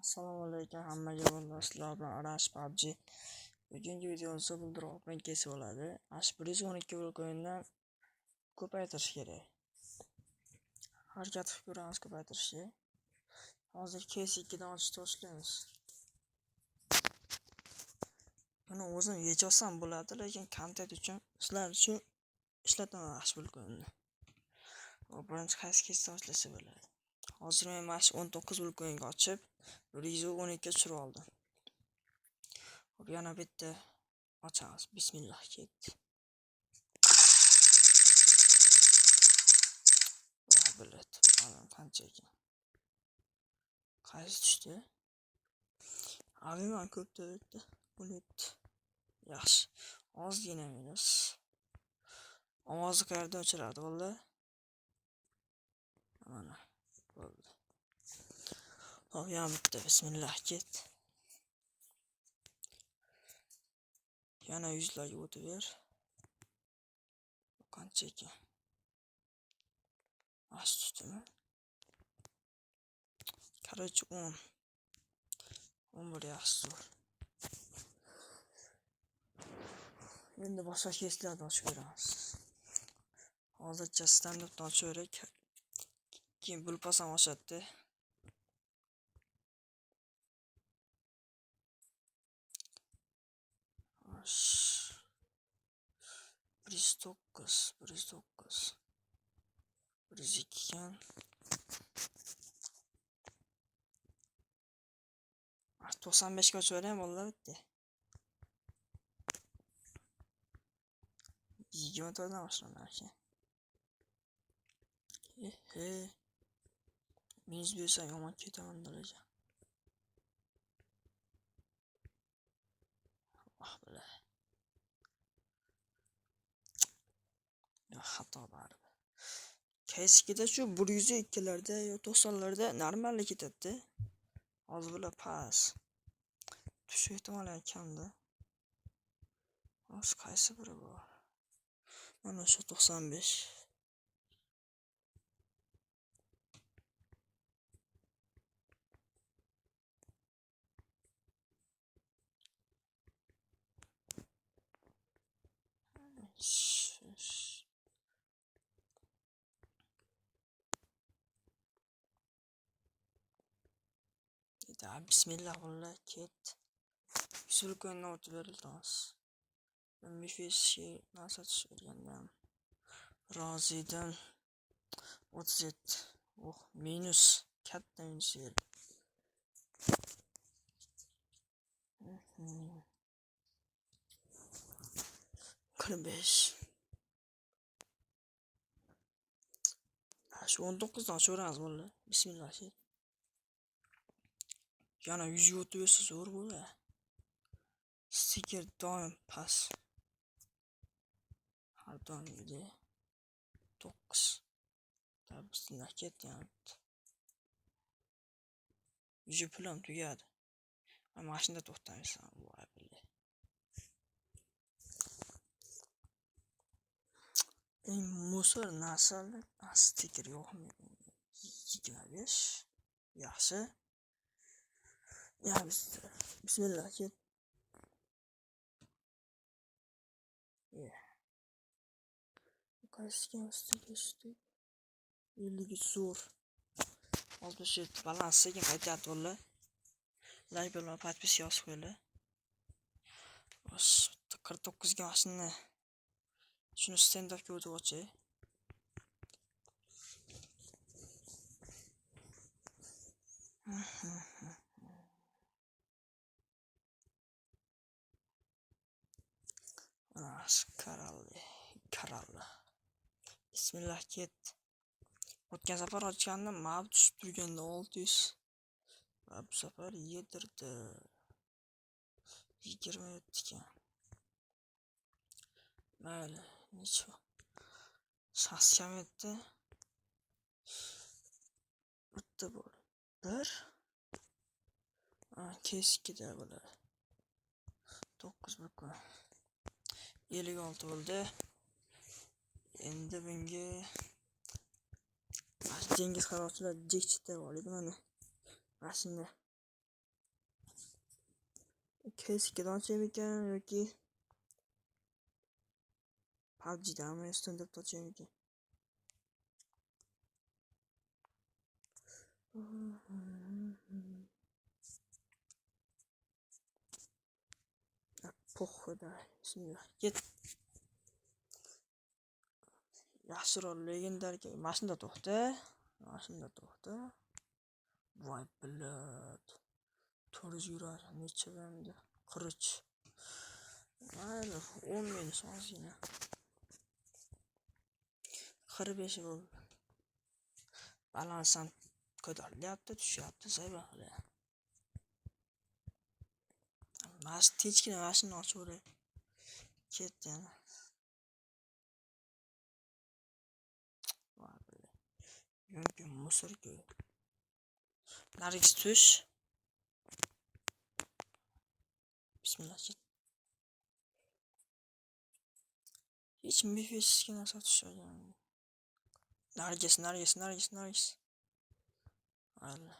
Assalomu alaykum hammaga sizlar bilan Arash PUBG. Bugungi videomizda bulduroqni kesib oladi. 112 bo'lak o'yindan ko'paytirish kerak. Harakat qilib ko'ramiz ko'paytirishga. Hozir CS2 dan ochishni boshlaymiz. Buni o'zim yechsam bo'ladi, lekin kontent uchun sizlar uchun ishlataman 112 o'yinni. Birinchi qaysi kesdan boshlasa bo'ladi. Hozir men mana 19 bo'lak o'yinga ochib 112 ga tushirib oldim. Hop, yana bitta ochamiz. Bismillah ketdi. Va bilet. Mana qancha ekan. Qaysi tushdi? Aviman ko'p turibdi. 17. Yaxshi. Ozgina minus. Ovozni qayerdan o'chiradi bo'ldi? Mana. Bo'ldi. Hop, yana bitta bismillah ketdi. Yana 100 larga o'tib ber. Qancha ekan? Ash tutdimi? Короче, 10. 11 yaxshi zo'r. Endi boshqa keslardan ochib ko'ramiz. Hozircha standartdan ochaverak. Keyin bulpas ham ochadi. Bristokos. 102 kan. 95 ga o'chaveraymi bolalar bitta. 20 to'dan boshlanar ekan. Minus bersa yomon ketaman daraja. Ah bila. Ya xato bor. CS2da shu 102 larda yo 90 larda normalni ketadi. Hozir bular pas. Tushish ehtimoli kamda. Hozir qaysi biri bor? Mana shu 95. Bismillah bolalar ket. Sulkondan o'tib berilamiz. Ben bir şey nasıl söyleyeyim? Razi'den 37. Oh, minus. Katta minus yer. Kırbeş. Şu 19'dan açıyoruz valla. Bismillah şey. Yana 100 YouTube'su zor bu da. Sticker down pas. Pardon dedi. 9. Tabi bismillah ket yani. 100 plan tugadi. Ama maşında to'xtamaysan bu abili. Musor nasıl? Sticker yo'qmi? 25. Yaxshi. Ya bismillah ket. Qaysiga sticker 50 zo'r. 67 balans sekin qaytadi valla. Like bilan podpis yozib qo'yinglar. 49 ga mashina. Shuni stand upga o'tib o'chay. Karalli. Bismillah ket. O'tgan safar ochganda mab tushib turganda 600. Va bu safar yedirdi. 27 ekan. Mayli, necha. Shaxs kam etdi. Bitta bor. 1. Keskida bo'ladi. 9 bakon. 56 bo'ldi. Endi bunga dengiz qaroqchilar jekchita bor edi mana. Mashina Keskidan ochaymikan yoki PUBG'danmi standart ochaymikan? Похуй, давай. Bismillah. Ket. Yaxshiroq legendarga mashinada to'xta. Mashinada to'xta. Voy bilad. 400 yurar. Necha banda? Qirich. Mayli, 10 ming ozgina. 45 bo'ldi. Balansam ko'tarilyapti, tushyapti, sayba qilyapti. Mas tinchgina mashina ochaveray. Ketdi yana. Voy bilad. Yumkin musor-ku. Nargis tush. Bismillah. Hech mefesga narsa tushmagan. Nargis. Mayli.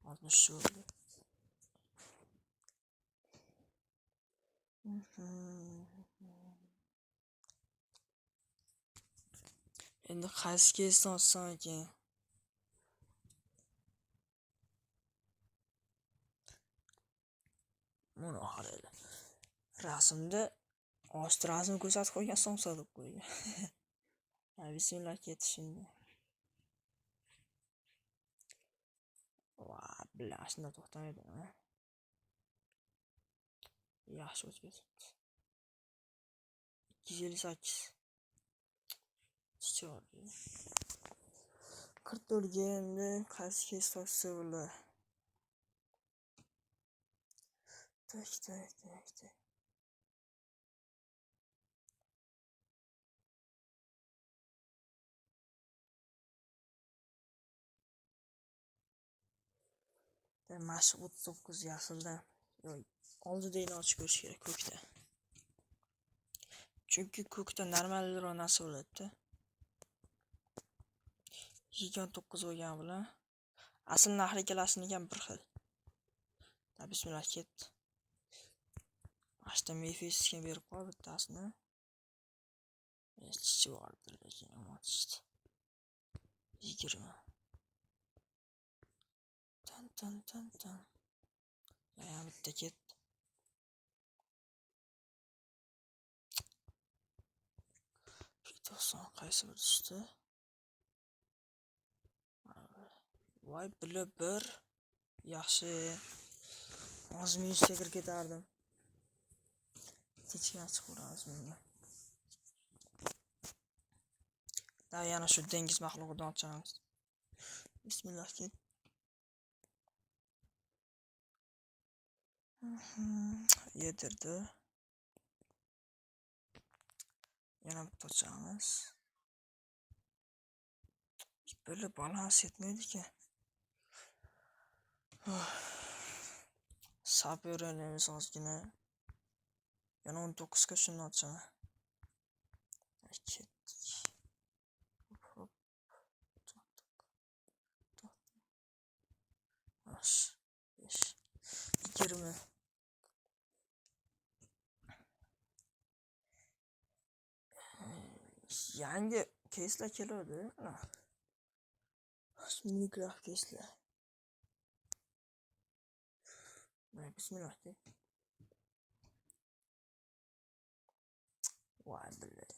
60 bo'ldi. Endi qaysi kesdan olsam ekan? Buni qaraydi. Rasmda osti rasm ko'rsatib qo'ygan, somsa deb qo'ygan. Ha, bismillah ketdi shunda. Va, bilash shunda to'xtamaydi, ha. Yaxshi o'tkazibdi. 258. Chiqadi. 44 ga endi qaysi kes to'g'risi bo'lar? Tak. Mash 39 yasilda. Yo'q, oldida ochib ko'rish kerak ko'kda. Chunki ko'kda normalroq narsa bo'ladi-da. 29 bo'lgan bilan asl narxi ikkalasining ham bir xil. Bismillah ketdi. Ashta mefisga berib qo'y bittasini. Chichi bordi lekin yomotishdi. 20. Tan. Ya bitta ketdi. Fitoson qaysi bir tushdi? Voy bilib bir yaxshi. Hozir minusga kirib ketardim. Tinchgina chiqib ko'ramiz bunga. Da yana shu dengiz maxluqidan ochamiz. Bismillah ket. Yedirdi. Yana bitta ochamiz. Böyle balans etmedi ki. Sap öğrenemiz ozgina. Yana 19 ga shuni ochama. Ketdik. Hop. To'xtab. 5. 20. Yangi keslar keladi. Minecraft keslar. Bismillah. Voy billah.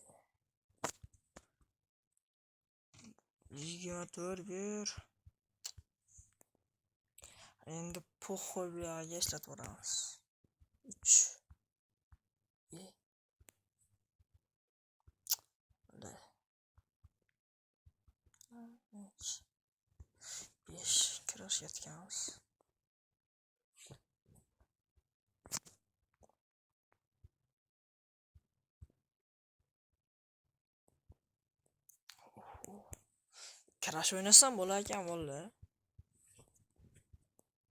24 bir. Endi poxol bilan eslatib o'ramiz. 3. Besh kirishayotganmiz. Kirash o'ynasam bo'lar ekan vallahi.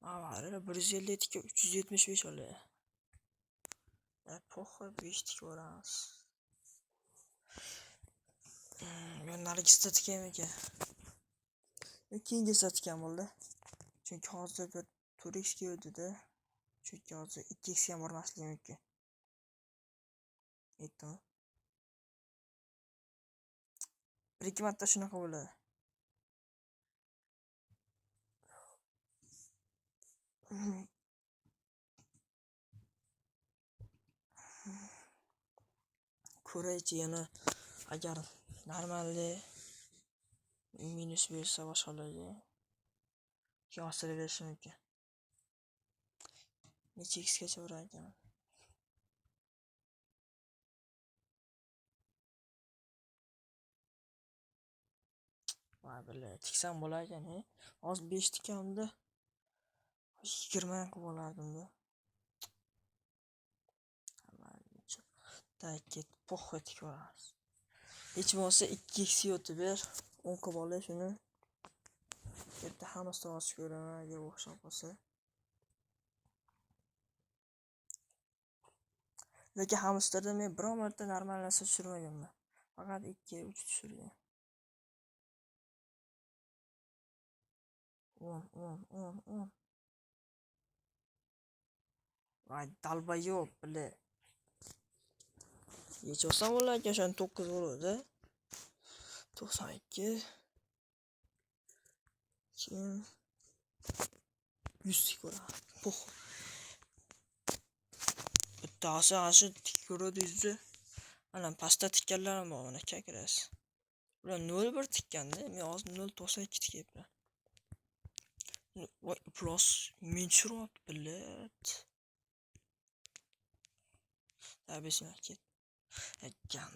Mana 152 ga 375 olay. Poxol 5 tik o'ramiz. Men nargisda tikam ekan. Keyingi satgan bo'ldi. Chunki hozir bir turist keldi-da. chunki hozir 2x ga bormasligim mumkin. Yetdimi? 1-2 marta shunaqa bo'ladi. Ko'raychi yana agar normalli minus bersa boshqalarga ostirib berishi mumkin. Necha x gacha urar ekan? Voy billahi, tiksam bo'lar ekan, he. Hozir 5 tikamda 20 qilib olardim-da. Ket poxoy tikvoramiz. Hech bo'lmasa 2x yotib ber, 10 qilib olay shuni. Yerda hammasini ochib ko'raman, agar o'xshab qolsa. Lekin hamsterda men biror marta normal narsa tushirmaganman. Faqat 2-3 tushirgan. 10. Vay dalbayo'q, bile. Yechosam bo'larkan, o'shani 9 bo'ladi. 92. Keyin 100 ko'radi. Pox. Bittasi shu tik ko'radi 100. Mana pastda tikkanlarim bor, mana kakras. Ular 0-1 tikkanda, men hozir 0.92 tikyapman. Voy, plus men tushirib bilet. Abisini ket. Ekan.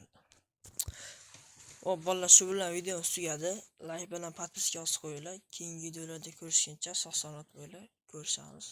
O bolalar, shu bilan videomiz tugadi. Like bilan podpiska osib qo'yinglar. Keyingi videolarda ko'rishguncha sog' salomat bo'linglar. Ko'rishamiz.